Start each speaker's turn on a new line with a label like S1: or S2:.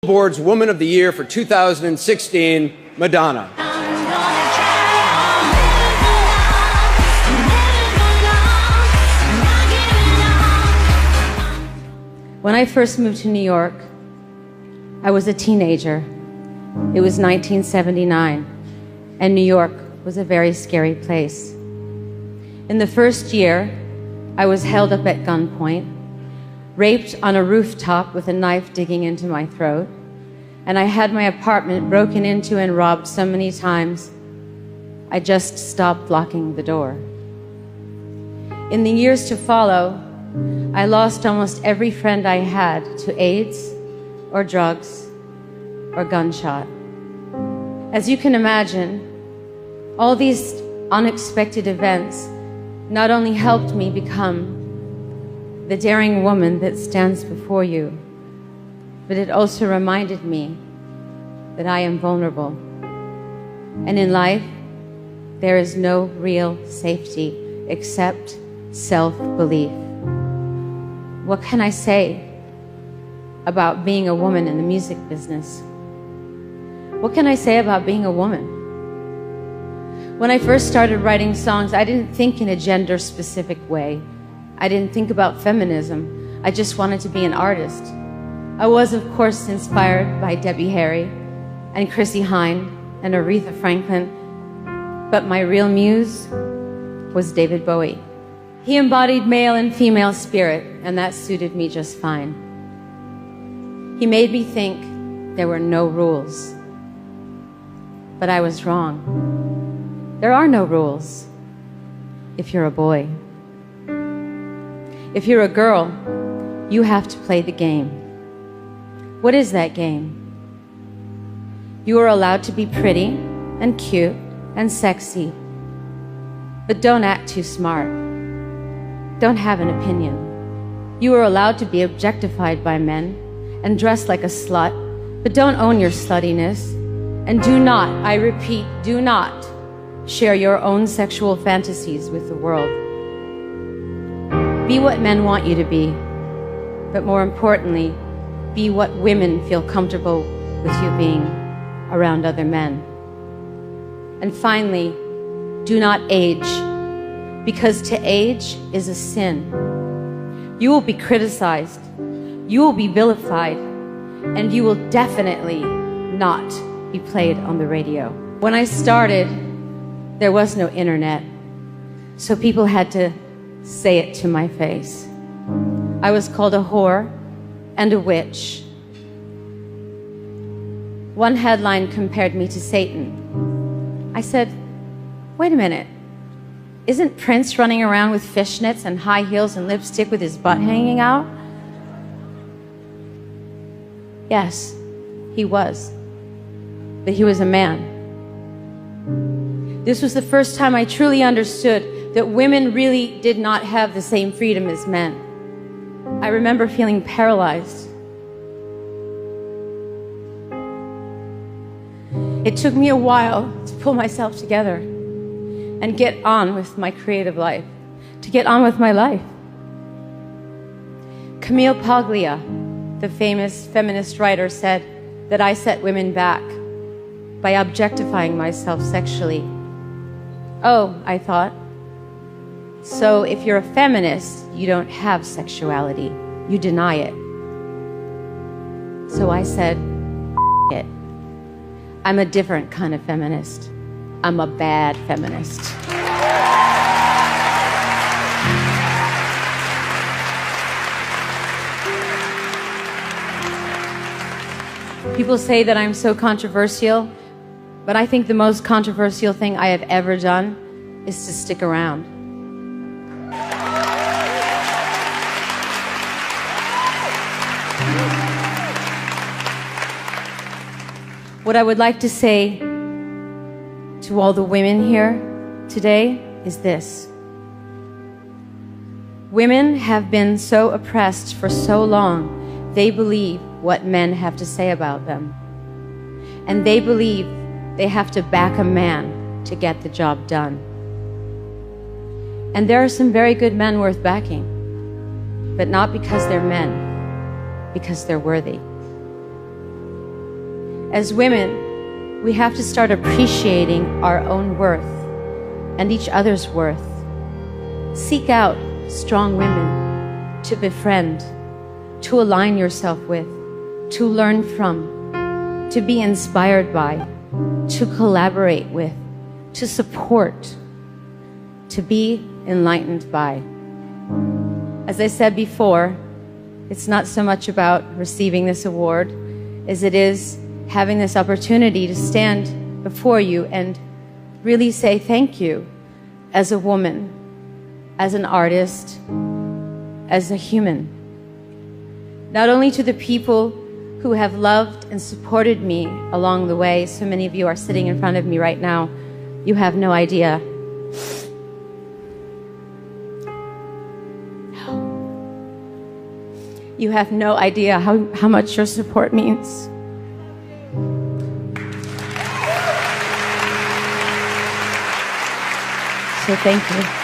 S1: Billboard's Woman of the Year for 2016, Madonna.
S2: When I first moved to New York, I was a teenager. It was 1979, and New York was a very scary place. In the first year, I was held up at gunpoint, raped on a rooftop with a knife digging into my throat, and I had my apartment broken into and robbed so many times, I just stopped locking the door. In the years to follow, I lost almost every friend I had to AIDS or drugs or gunshot. As you can imagine, all these unexpected events not only helped me become the daring woman that stands before you, but it also reminded me that I am vulnerable. And in life, there is no real safety except self-belief. What can I say about being a woman in the music business? What can I say about being a woman? When I first started writing songs, I didn't think in a gender-specific way. I didn't think about feminism. I just wanted to be an artist. I was, of course, inspired by Debbie Harry and Chrissie Hynde and Aretha Franklin, but my real muse was David Bowie. He embodied male and female spirit, and that suited me just fine. He made me think there were no rules. But I was wrong. There are no rules if you're a boy. If you're a girl, you have to play the game. What is that game? You are allowed to be pretty and cute and sexy, but don't act too smart. Don't have an opinion. You are allowed to be objectified by men and dress like a slut, but don't own your sluttiness. And do not, I repeat, do not share your own sexual fantasies with the world. Be what men want you to be, but more importantly, be what women feel comfortable with you being around other men. And finally, do not age, because to age is a sin. You will be criticized, you will be vilified, and you will definitely not be played on the radio. When I started, there was no internet, so people had to say it to my face. I was called a whore and a witch. One headline compared me to Satan. I said, wait a minute. Isn't Prince running around with fishnets and high heels and lipstick with his butt hanging out? Yes, he was. But he was a man. This was the first time I truly understood that women really did not have the same freedom as men. I remember feeling paralyzed. It took me a while to pull myself together and get on with my creative life, to get on with my life. Camille Paglia, the famous feminist writer, said that I set women back by objectifying myself sexually. Oh, I thought, so if you're a feminist, you don't have sexuality, you deny it. So I said, it. I'm a different kind of feminist. I'm a bad feminist. People say that I'm so controversial, but I think the most controversial thing I have ever done is to stick around. What I would like to say to all the women here today is this. Women have been so oppressed for so long, they believe what men have to say about them. And they believe they have to back a man to get the job done. And there are some very good men worth backing, but not because they're men, because they're worthy. As women, we have to start appreciating our own worth and each other's worth. Seek out strong women to befriend, to align yourself with, to learn from, to be inspired by, to collaborate with, to support, to be enlightened by. As I said before, it's not so much about receiving this award as it is having this opportunity to stand before you and really say thank you as a woman, as an artist, as a human. Not only to the people who have loved and supported me along the way. So many of you are sitting in front of me right now. You have no idea. You have no idea how much your support means. So thank you.